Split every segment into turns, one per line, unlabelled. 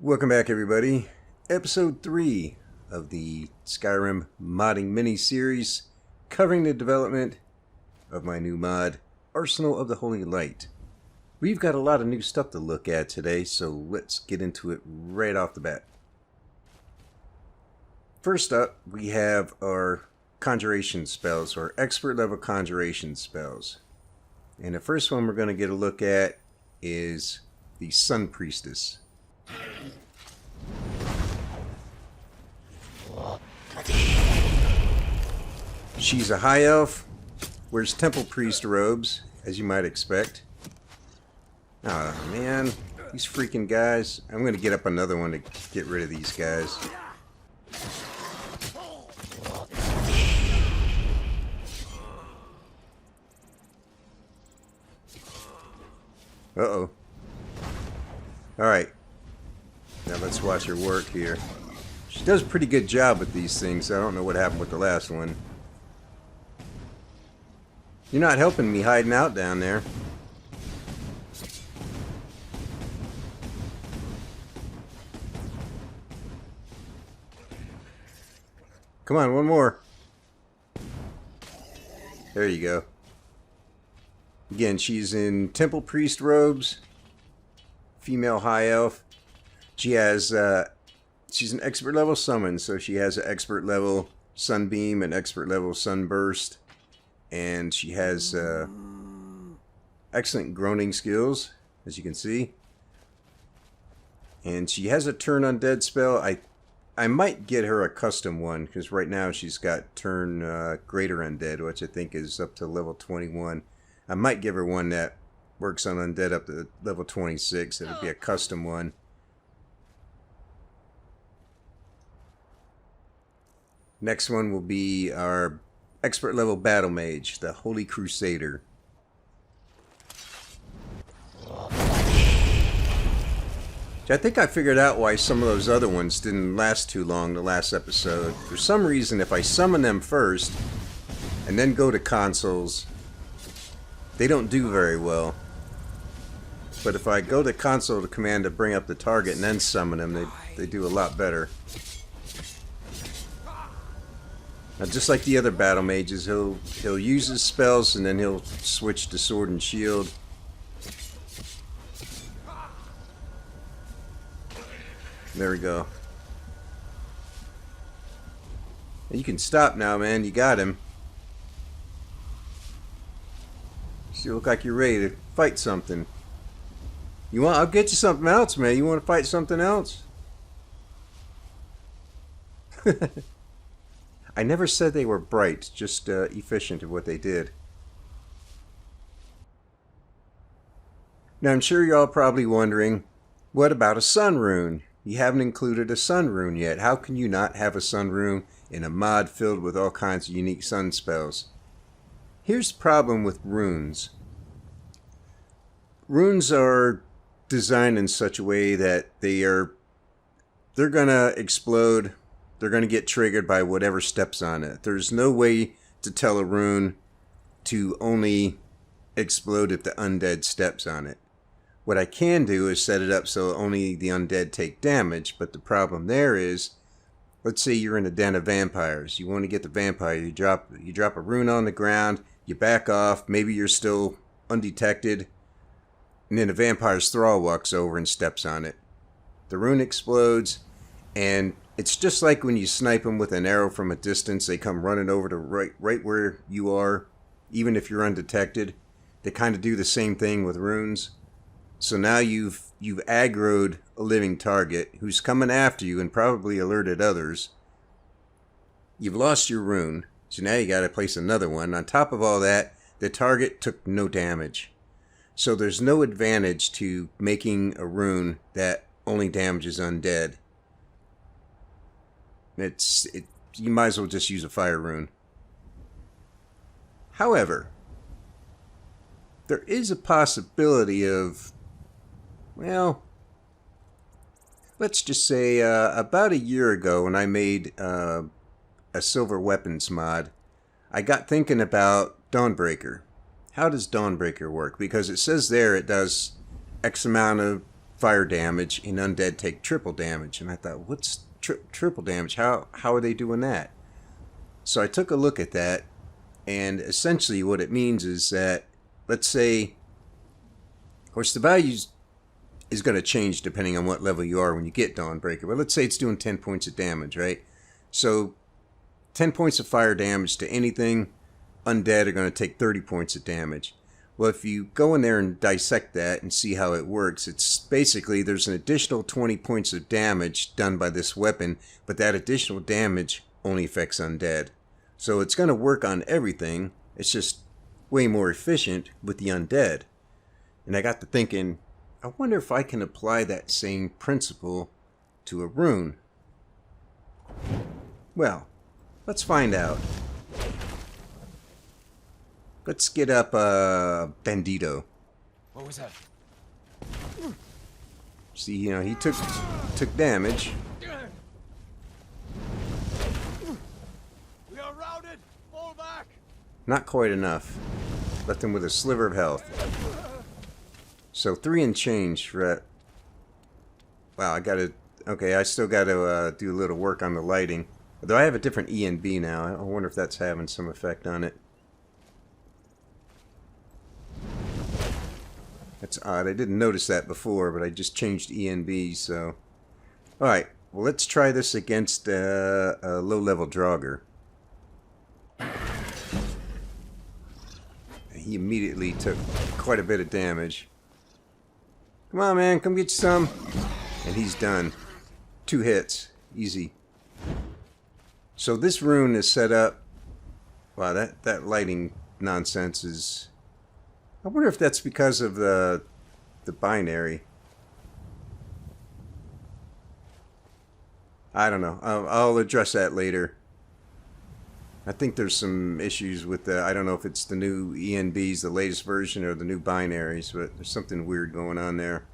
Welcome back, everybody. Episode 3 of the Skyrim modding mini-series covering the development of my new mod, Arsenal of the Holy Light. We've got a lot of new stuff to look at today, so let's get into it right off the bat. First up, we have our conjuration spells, or expert level conjuration spells. And the first one we're going to get a look at is the Sun Priestess. She's a high elf, wears temple priest robes, as you might expect. Oh man, these freaking guys. I'm going to get up another one to get rid of these guys. Uh-oh. Alright. Now let's watch her work here. She does a pretty good job with these things. I don't know what happened with the last one. You're not helping me hiding out down there. Come on, one more. There you go. Again, she's in temple priest robes. Female high elf. She has, she's an expert level summon, so she has an expert level sunbeam and expert level sunburst. And she has excellent groaning skills, as you can see. And she has a turn undead spell. I might get her a custom one, because right now she's got turn greater undead, which I think is up to level 21. I might give her one that works on undead up to level 26. It'll be a custom one. Next one will be our expert level battle mage, the Holy Crusader. I think I figured out why some of those other ones didn't last too long the last episode. For some reason, if I summon them first and then go to consoles, they don't do very well. But if I go to console to command to bring up the target and then summon them, they do a lot better. Now, just like the other battle mages, he'll use his spells and then he'll switch to sword and shield. There we go. You can stop now, man. You got him. You look like you're ready to fight something. You want? I'll get you something else, man. You want to fight something else? I never said they were bright, just efficient at what they did. Now, I'm sure you're all probably wondering, what about a sun rune? You haven't included a sun rune yet. How can you not have a sun rune in a mod filled with all kinds of unique sun spells? Here's the problem with runes. Runes are designed in such a way that they're gonna explode. They're going to get triggered by whatever steps on it. There's no way to tell a rune to only explode if the undead steps on it. What I can do is set it up so only the undead take damage, but the problem there is, let's say you're in a den of vampires. You want to get the vampire, you drop a rune on the ground, you back off, maybe you're still undetected, and then the vampire's thrall walks over and steps on it. The rune explodes, and it's just like when you snipe them with an arrow from a distance. They come running over to right where you are, even if you're undetected. They kind of do the same thing with runes. So now you've aggroed a living target who's coming after you and probably alerted others. You've lost your rune, so now you got to place another one. On top of all that, the target took no damage. So there's no advantage to making a rune that only damages undead. You might as well just use a fire rune. However, there is a possibility of, well, let's just say about a year ago when I made a silver weapons mod, I got thinking about Dawnbreaker. How does Dawnbreaker work? Because it says there it does X amount of fire damage, and undead take triple damage. And I thought, what's triple damage? How are they doing that? So I took a look at that, and essentially what it means is that, let's say, of course the value is going to change depending on what level you are when you get Dawnbreaker, but let's say it's doing 10 points of damage, right? So 10 points of fire damage to anything, undead are going to take 30 points of damage. Well, if you go in there and dissect that and see how it works, it's basically there's an additional 20 points of damage done by this weapon, but that additional damage only affects undead. So it's going to work on everything, it's just way more efficient with the undead. And I got to thinking, I wonder if I can apply that same principle to a rune. Well, let's find out. Let's get up Bandito.
What was that?
See, you know, he took damage.
We are routed. Fall back.
Not quite enough. Left him with a sliver of health. So 3 and change for that. Wow, I gotta... Okay, I still gotta do a little work on the lighting. Although I have a different E and B now. I wonder if that's having some effect on it. That's odd. I didn't notice that before, but I just changed E and B, so... Alright, well, let's try this against a low-level Draugr. He immediately took quite a bit of damage. Come on, man, come get you some. And he's done. 2 hits. Easy. So this rune is set up... Wow, that lighting nonsense is... I wonder if that's because of the binary. I don't know. I'll address that later. I think there's some issues with the... I don't know if it's the new ENBs, the latest version, or the new binaries, but there's something weird going on there.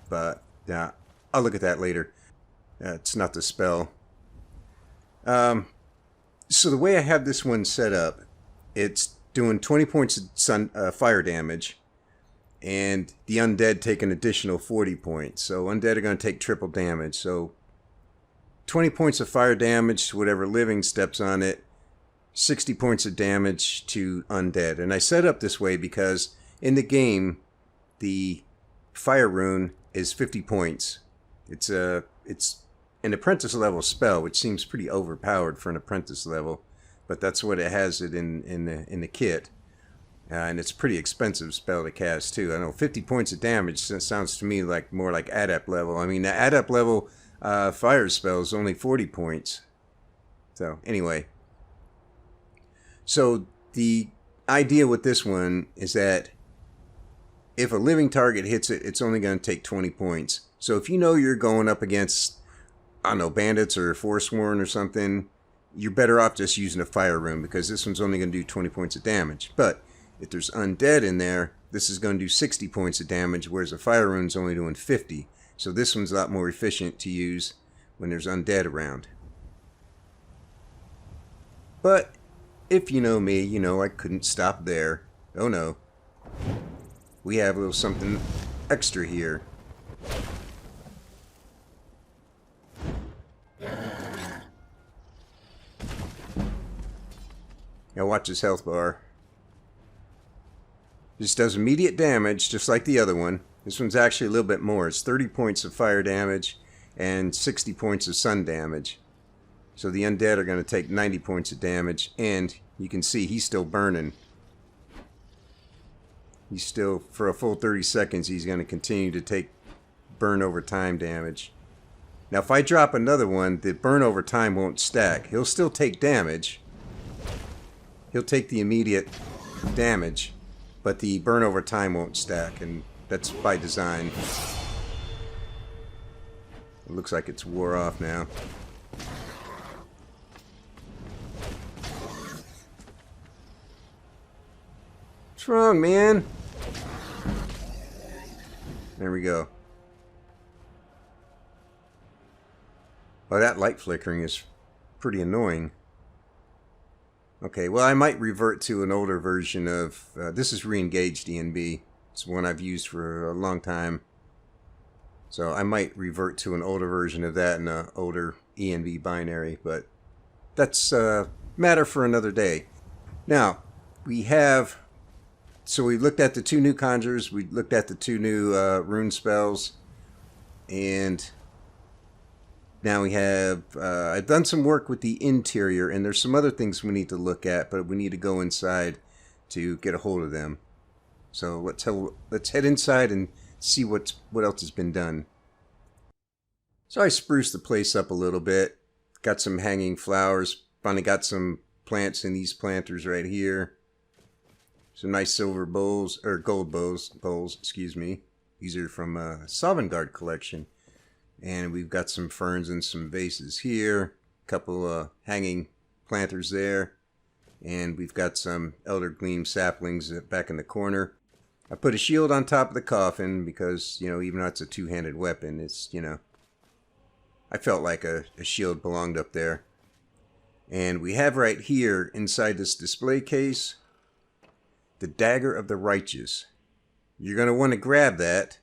But, yeah, I'll look at that later. It's not the spell. So the way I have this one set up, it's doing 20 points of fire damage, and the undead take an additional 40 points. So undead are going to take triple damage. So 20 points of fire damage to whatever living steps on it, 60 points of damage to undead. And I set up this way because in the game, the fire rune is 50 points. It's an apprentice level spell, which seems pretty overpowered for an apprentice level. But that's what it has it in the kit. And it's a pretty expensive spell to cast, too. I know 50 points of damage sounds to me like more like adept level. I mean, the adept level fire spell is only 40 points. So, anyway. So, the idea with this one is that if a living target hits it, it's only going to take 20 points. So, if you know you're going up against, I don't know, bandits or Forsworn or something, you're better off just using a fire rune because this one's only going to do 20 points of damage. But if there's undead in there, this is going to do 60 points of damage, whereas a fire rune's only doing 50. So this one's a lot more efficient to use when there's undead around. But if you know me, you know I couldn't stop there. Oh no. We have a little something extra here. Now watch his health bar. This does immediate damage, just like the other one. This one's actually a little bit more. It's 30 points of fire damage and 60 points of sun damage. So the undead are going to take 90 points of damage, and you can see he's still burning. He's still, for a full 30 seconds, he's going to continue to take burn over time damage. Now if I drop another one, the burn over time won't stack. He'll still take damage. He'll take the immediate damage, but the burn over time won't stack, and that's by design. It looks like it's wore off now. What's wrong, man? There we go. Well, that light flickering is pretty annoying. Okay, well, I might revert to an older version of... this is re-engaged DNB. It's one I've used for a long time. So I might revert to an older version of that in an older ENV binary, but that's a matter for another day. Now, we have... So we looked at the 2 new conjures, we looked at the 2 new rune spells, and now we have... I've done some work with the interior, and there's some other things we need to look at, but we need to go inside to get a hold of them. So let's head inside and see what else has been done. So I spruced the place up a little bit. Got some hanging flowers. Finally got some plants in these planters right here. Some nice silver bowls, or gold bowls, excuse me. These are from a Sovngarde collection. And we've got some ferns and some vases here. A couple hanging planters there. And we've got some Elder Gleam saplings back in the corner. I put a shield on top of the coffin because, you know, even though it's a two-handed weapon, it's, you know, I felt like a shield belonged up there. And we have right here inside this display case the Dagger of the Righteous. You're going to want to grab that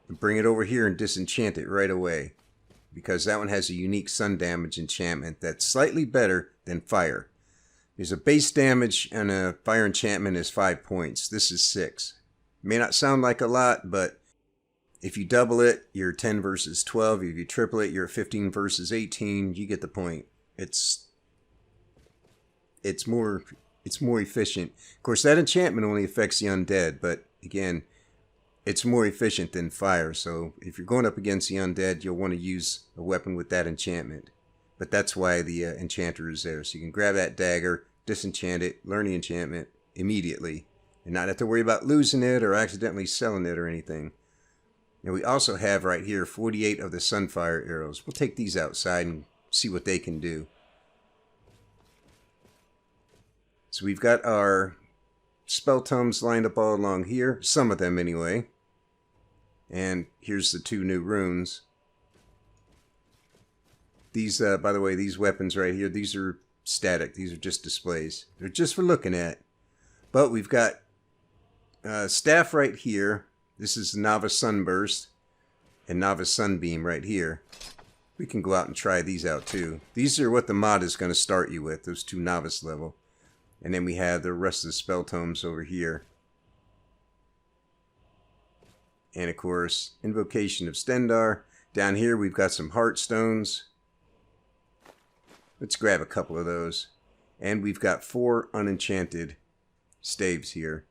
and bring it over here and disenchant it right away, because that one has a unique sun damage enchantment that's slightly better than fire. There's a base damage and a fire enchantment is 5 points. This is 6. May not sound like a lot, but if you double it, you're 10 versus 12. If you triple it, you're 15 versus 18. You get the point. It's more efficient. Of course, that enchantment only affects the undead, but again, it's more efficient than fire. So if you're going up against the undead, you'll want to use a weapon with that enchantment. But that's why the enchanter is there. So you can grab that dagger, disenchant it, learn the enchantment immediately, and not have to worry about losing it or accidentally selling it or anything. And we also have right here 48 of the Sunfire arrows. We'll take these outside and see what they can do. So we've got our spell tomes lined up all along here. Some of them anyway. And here's the 2 new runes. These, by the way, these weapons right here, these are static. These are just displays. They're just for looking at. But we've got staff right here. This is Novice Sunburst and Novice Sunbeam right here. We can go out and try these out too. These are what the mod is going to start you with, those 2 Novice level. And then we have the rest of the spell tomes over here. And of course, Invocation of Stendarr. Down here we've got some Heartstones. Let's grab a couple of those. And we've got 4 unenchanted staves here.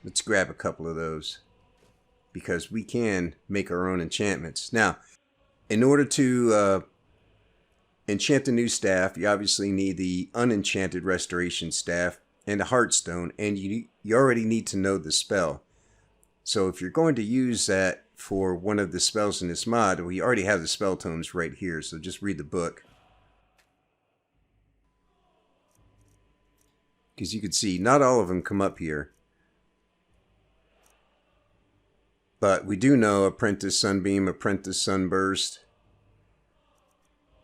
Let's grab a couple of those, because we can make our own enchantments. Now, in order to enchant the new staff, you obviously need the unenchanted restoration staff and a heartstone, and you already need to know the spell. So if you're going to use that for one of the spells in this mod, we already have the spell tomes right here, so just read the book. Because you can see, not all of them come up here. But we do know Apprentice Sunbeam, Apprentice Sunburst.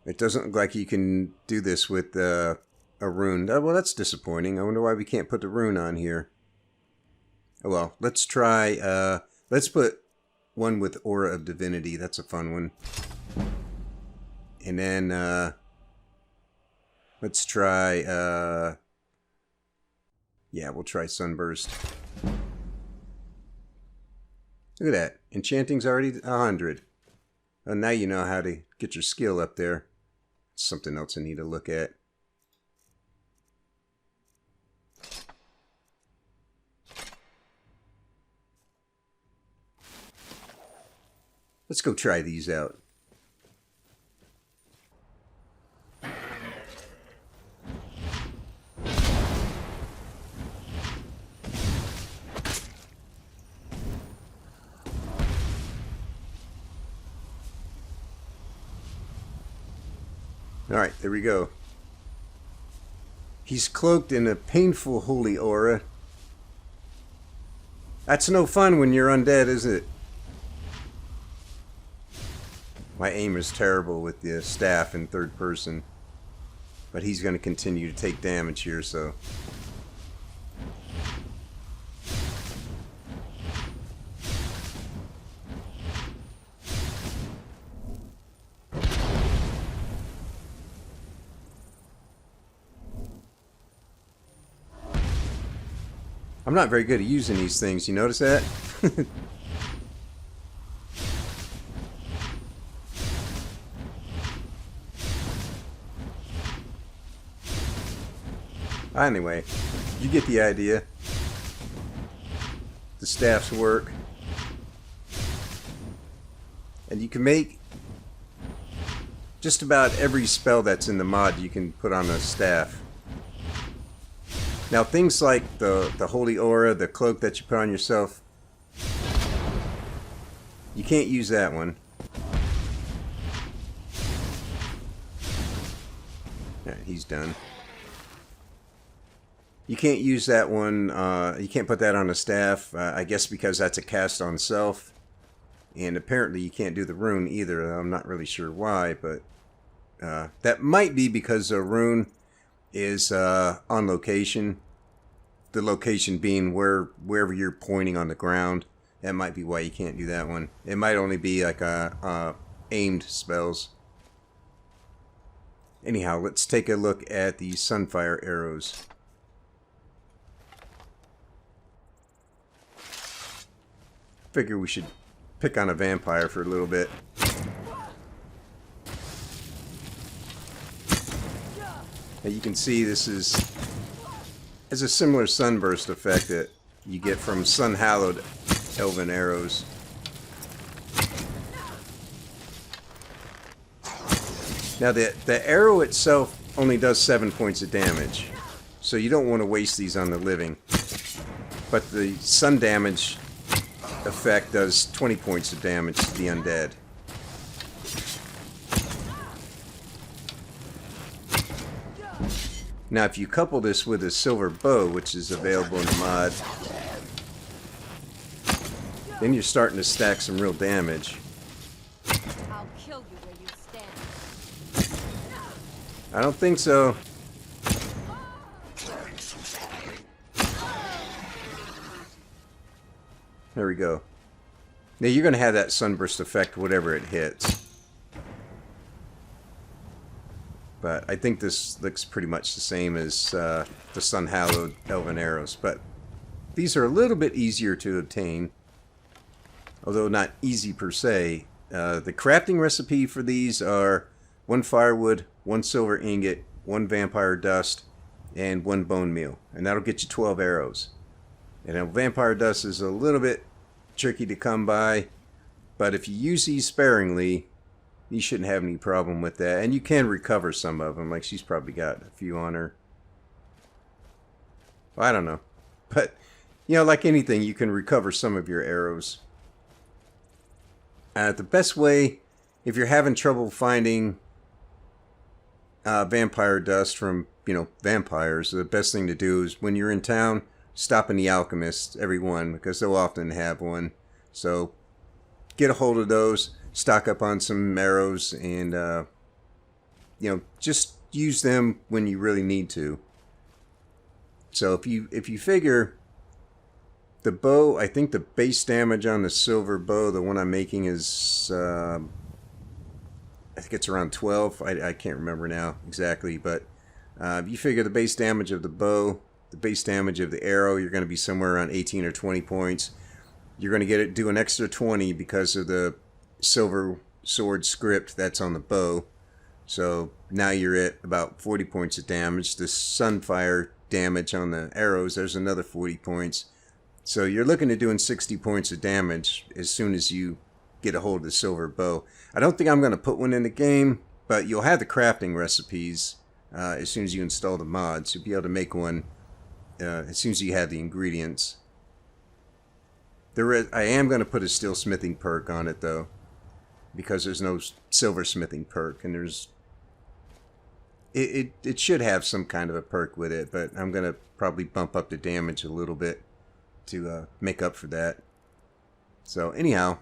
It doesn't look like you can do this with a rune. Oh, well, that's disappointing. I wonder why we can't put the rune on here. Oh, well, let's try... let's put one with Aura of Divinity. That's a fun one. And then... let's try... yeah, we'll try Sunburst. Look at that. Enchanting's already 100. Oh, now you know how to get your skill up there. Something else I need to look at. Let's go try these out. Alright, there we go. He's cloaked in a painful holy aura. That's no fun when you're undead, is it? My aim is terrible with the staff in third person. But he's going to continue to take damage here, so... I'm not very good at using these things. You notice that? Anyway, you get the idea. The staffs work. And you can make just about every spell that's in the mod you can put on a staff. Now things like the Holy Aura, the cloak that you put on yourself, you can't use that one. Alright, he's done. You can't use that one, you can't put that on a staff, I guess because that's a cast on self. And apparently you can't do the rune either. I'm not really sure why, but that might be because the rune is on location. The location being wherever you're pointing on the ground. That might be why you can't do that one. It might only be like aimed spells. Anyhow, let's take a look at the Sunfire arrows. Figure we should pick on a vampire for a little bit. Now you can see this has a similar sunburst effect that you get from sun-hallowed elven arrows. Now the arrow itself only does 7 points of damage, so you don't want to waste these on the living. But the sun damage effect does 20 points of damage to the undead. Now if you couple this with a silver bow, which is available in the mod, then you're starting to stack some real damage.
I'll kill you where you stand.
I don't think so. There we go. Now you're going to have that sunburst effect whatever it hits. But I think this looks pretty much the same as the sun-hallowed elven arrows. But these are a little bit easier to obtain. Although not easy per se. The crafting recipe for these are 1 firewood, 1 silver ingot, 1 vampire dust, and 1 bone meal. And that'll get you 12 arrows. And now vampire dust is a little bit tricky to come by, but if you use these sparingly, you shouldn't have any problem with that. And you can recover some of them, like she's probably got a few on her. Well, I don't know. But, you know, like anything, you can recover some of your arrows. The best way, if you're having trouble finding vampire dust from, you know, vampires, the best thing to do is when you're in town, stop in the alchemist, every one, because they'll often have one. So get a hold of those, stock up on some arrows, and you know, just use them when you really need to. So if you figure the bow, I think the base damage on the silver bow, the one I'm making, is I think it's around 12. I can't remember now exactly, but if you figure the base damage of the bow, the base damage of the arrow, you're going to be somewhere around 18 or 20 points. You're going to do an extra 20 because of the silver sword script that's on the bow. So now you're at about 40 points of damage. The Sunfire damage on the arrows, there's another 40 points. So you're looking at doing 60 points of damage as soon as you get a hold of the silver bow. I don't think I'm going to put one in the game, but you'll have the crafting recipes as soon as you install the mods. You'll be able to make one as soon as you have the ingredients. I am going to put a steel smithing perk on it though, because there's no silver smithing perk, and it should have some kind of a perk with it, but I'm going to probably bump up the damage a little bit to make up for that. So anyhow,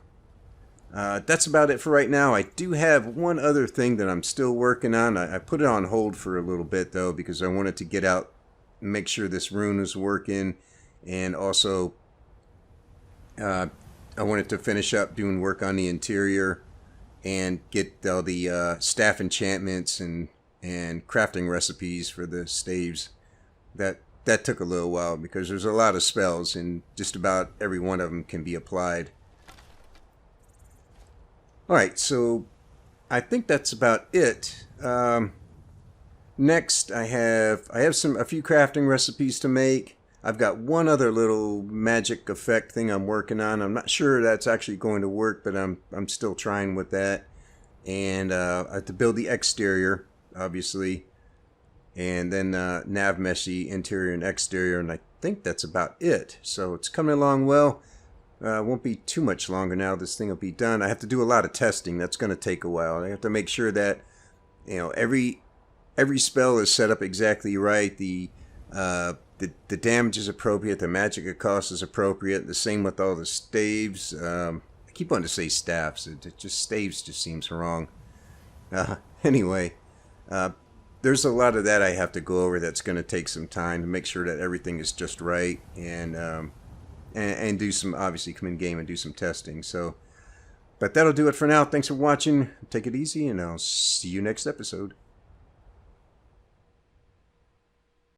that's about it for right now. I do have one other thing that I'm still working on. I put it on hold for a little bit though, because I wanted to get out, make sure this rune is working, and also I wanted to finish up doing work on the interior and get all the staff enchantments and crafting recipes for the staves. That that took a little while because there's a lot of spells and just about every one of them can be applied. Alright, so I think that's about it. Next, I have a few crafting recipes to make. I've got one other little magic effect thing I'm working on. I'm not sure that's actually going to work, but I'm still trying with that. And I have to build the exterior, obviously, and then nav mesh the interior and exterior, and I think that's about it. So it's coming along well. Won't be too much longer now. This thing will be done. I have to do a lot of testing. That's going to take a while. I have to make sure that every spell is set up exactly right. The damage is appropriate. The magic it costs is appropriate. The same with all the staves. I keep wanting to say staffs. Staves just seems wrong. Anyway, there's a lot of that I have to go over. That's going to take some time to make sure that everything is just right, and do some, obviously come in game and do some testing. So, but that'll do it for now. Thanks for watching. Take it easy, and I'll see you next episode.